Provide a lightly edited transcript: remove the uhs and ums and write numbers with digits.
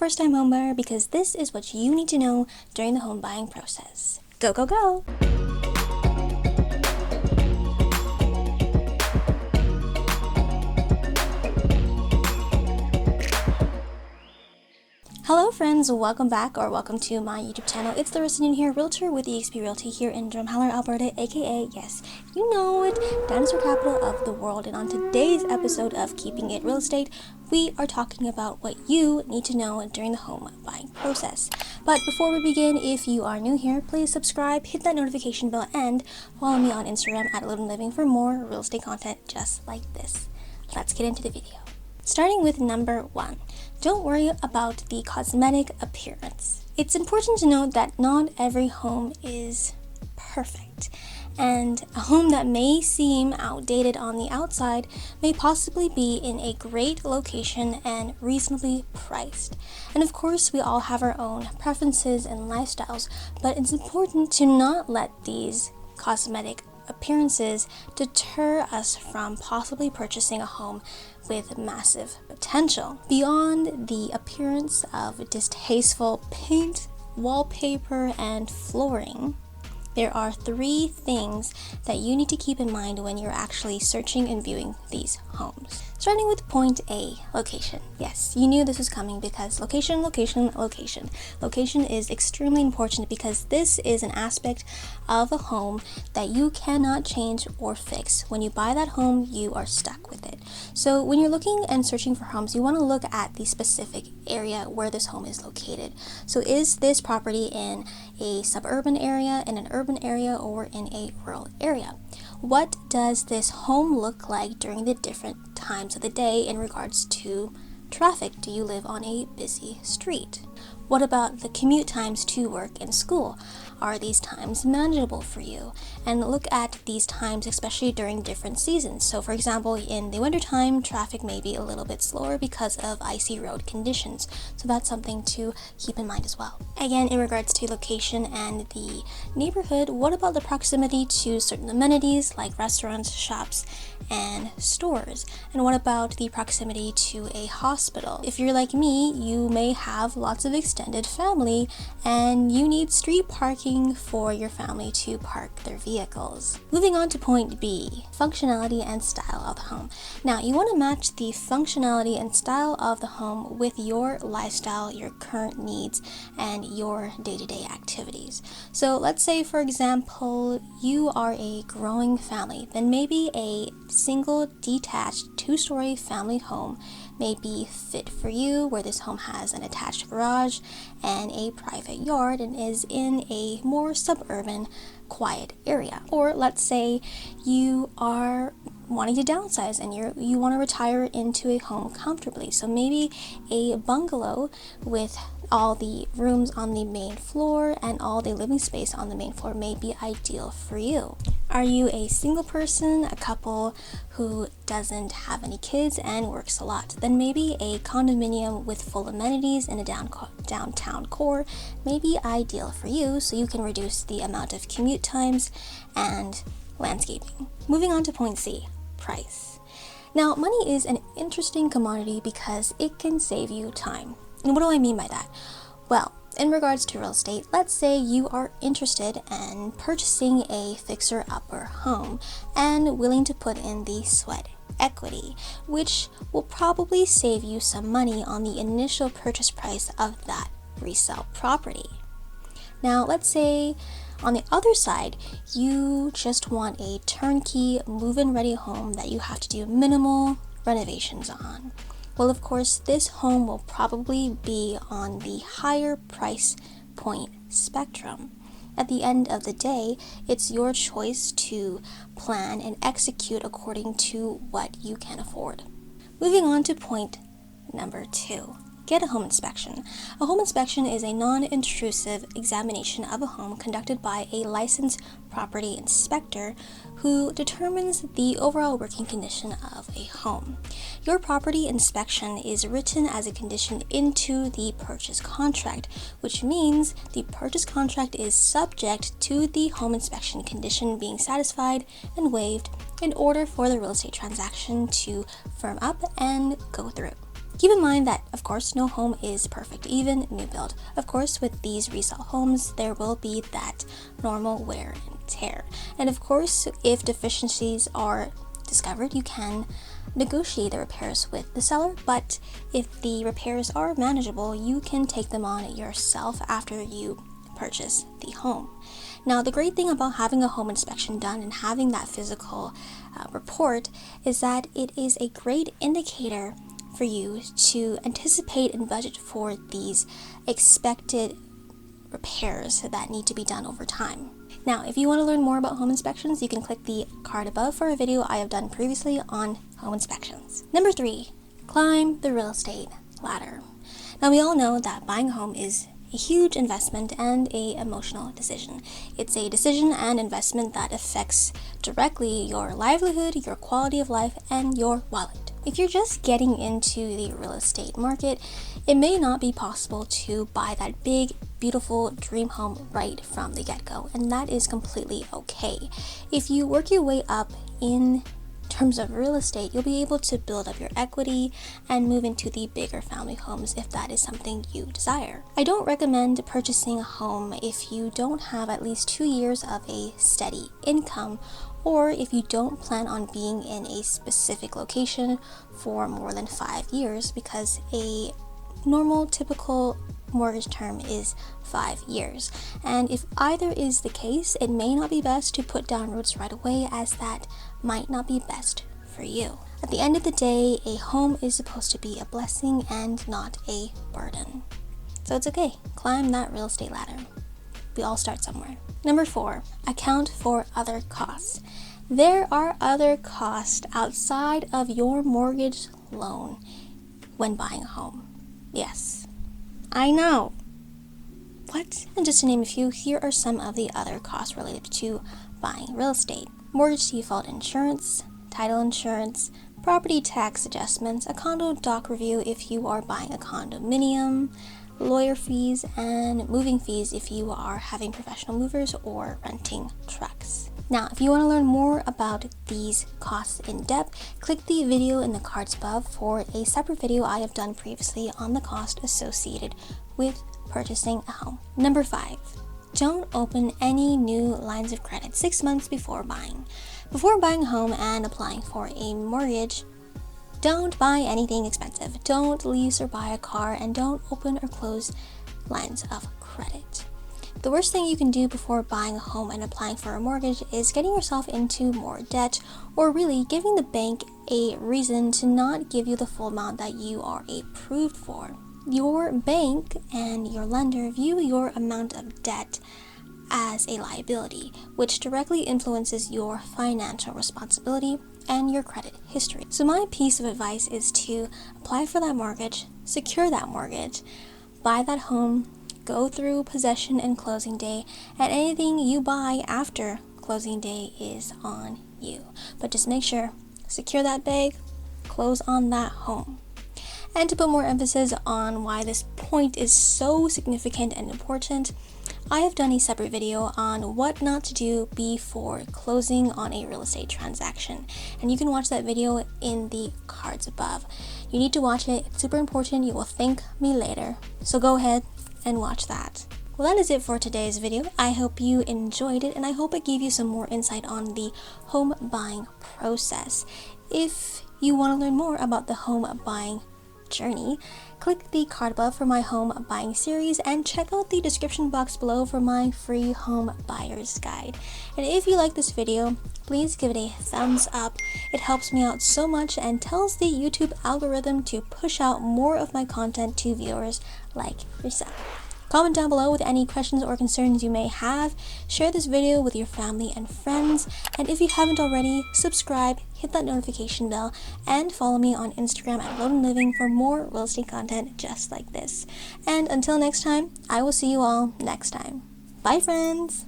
first-time homebuyer because this is what you need to know during the home buying process. Go, go, go! Hello friends, welcome back or welcome to my YouTube channel. It's Laressa here, realtor with eXp Realty here in Drumheller, Alberta, aka, yes, you know it, dinosaur capital of the world. And on today's episode of Keeping It Real Estate, we are talking about what you need to know during the home buying process. But before we begin, if you are new here, please subscribe, hit that notification bell, and follow me on Instagram at Live and Living for more real estate content just like this. Let's get into the video. Starting with number 1, don't worry about the cosmetic appearance. It's important to note that not every home is perfect, and a home that may seem outdated on the outside may possibly be in a great location and reasonably priced. And of course, we all have our own preferences and lifestyles, but it's important to not let these cosmetic appearances deter us from possibly purchasing a home with massive potential. Beyond the appearance of distasteful paint, wallpaper, and flooring, there are 3 things that you need to keep in mind when you're actually searching and viewing these homes. Starting with point A, location. Yes, you knew this was coming because location is extremely important because this is an aspect of a home that you cannot change or fix. When you buy that home, you are stuck with it. So when you're looking and searching for homes, you want to look at the specific area where this home is located. So is this property in a suburban area, in an urban area, or in a rural area? What does this home look like during the different times of the day in regards to traffic? Do you live on a busy street? What about the commute times to work and school? Are these times manageable for you? And look at these times, especially during different seasons. So for example, in the wintertime, traffic may be a little bit slower because of icy road conditions. So that's something to keep in mind as well. Again, in regards to location and the neighborhood, what about the proximity to certain amenities like restaurants, shops, and stores? And what about the proximity to a hospital? If you're like me, you may have lots of extended family and you need street parking for your family to park their vehicles. Moving on to point B, functionality and style of the home. Now, you want to match the functionality and style of the home with your lifestyle, your current needs, and your day-to-day activities. So let's say, for example, you are a growing family, then maybe a single detached 2-story family home may be fit for you, where this home has an attached garage and a private yard and is in a more suburban, quiet area. Or let's say you are wanting to downsize and you want to retire into a home comfortably. So maybe a bungalow with all the rooms on the main floor and all the living space on the main floor may be ideal for you. Are you a single person, a couple who doesn't have any kids and works a lot? Then maybe a condominium with full amenities in a downtown core may be ideal for you, so you can reduce the amount of commute times and landscaping. Moving on to point C, price. Now, money is an interesting commodity because it can save you time. And what do I mean by that? Well, in regards to real estate, let's say you are interested in purchasing a fixer-upper home and willing to put in the sweat equity, which will probably save you some money on the initial purchase price of that resale property. Now, let's say on the other side, you just want a turnkey, move-in ready home that you have to do minimal renovations on. Well, of course, this home will probably be on the higher price point spectrum. At the end of the day, it's your choice to plan and execute according to what you can afford. Moving on to point number 2. Get a home inspection. A home inspection is a non-intrusive examination of a home conducted by a licensed property inspector who determines the overall working condition of a home. Your property inspection is written as a condition into the purchase contract, which means the purchase contract is subject to the home inspection condition being satisfied and waived in order for the real estate transaction to firm up and go through. Keep in mind that, of course, no home is perfect, even new build. Of course, with these resale homes, there will be that normal wear and tear. And of course, if deficiencies are discovered, you can negotiate the repairs with the seller, but if the repairs are manageable, you can take them on yourself after you purchase the home. Now, the great thing about having a home inspection done and having that physical report is that it is a great indicator for you to anticipate and budget for these expected repairs that need to be done over time. Now, if you want to learn more about home inspections, you can click the card above for a video I have done previously on home inspections. Number 3, climb the real estate ladder. Now, we all know that buying a home is a huge investment and an emotional decision. It's a decision and investment that affects directly your livelihood, your quality of life, and your wallet. If you're just getting into the real estate market, it may not be possible to buy that big, beautiful dream home right from the get-go, and that is completely okay. If you work your way up in terms of real estate, you'll be able to build up your equity and move into the bigger family homes if that is something you desire. I don't recommend purchasing a home if you don't have at least 2 years of a steady income, or if you don't plan on being in a specific location for more than 5 years, because a normal typical mortgage term is 5 years. And if either is the case, it may not be best to put down roots right away, as that might not be best for you. At the end of the day, a home is supposed to be a blessing and not a burden. So it's okay, climb that real estate ladder. We all start somewhere. Number 4, account for other costs. There are other costs outside of your mortgage loan when buying a home. Yes, I know. What? And just to name a few, here are some of the other costs related to buying real estate. Mortgage default insurance, title insurance, property tax adjustments, a condo doc review if you are buying a condominium, lawyer fees, and moving fees if you are having professional movers or renting trucks. Now, if you want to learn more about these costs in depth, click the video in the cards above for a separate video I have done previously on the cost associated with purchasing a home. Number 5, don't open any new lines of credit 6 months before buying. Before buying a home and applying for a mortgage, don't buy anything expensive. Don't lease or buy a car, and don't open or close lines of credit. The worst thing you can do before buying a home and applying for a mortgage is getting yourself into more debt, or really giving the bank a reason to not give you the full amount that you are approved for. Your bank and your lender view your amount of debt as a liability, which directly influences your financial responsibility and your credit history. So my piece of advice is to apply for that mortgage, secure that mortgage, buy that home, go through possession and closing day, and anything you buy after closing day is on you. But just make sure, secure that bag, close on that home. And to put more emphasis on why this point is so significant and important, I have done a separate video on what not to do before closing on a real estate transaction, and you can watch that video in the cards above. You need to watch it, it's super important, you will thank me later. So go ahead and watch that. Well, that is it for today's video. I hope you enjoyed it, and I hope it gave you some more insight on the home buying process. If you want to learn more about the home buying journey, click the card above for my home buying series, and check out the description box below for my free home buyer's guide. And if you like this video, please give it a thumbs up. It helps me out so much and tells the YouTube algorithm to push out more of my content to viewers like yourself. Comment down below with any questions or concerns you may have. Share this video with your family and friends. And if you haven't already, subscribe, hit that notification bell, and follow me on Instagram at Loan Living for more real estate content just like this. And until next time, I will see you all next time. Bye, friends!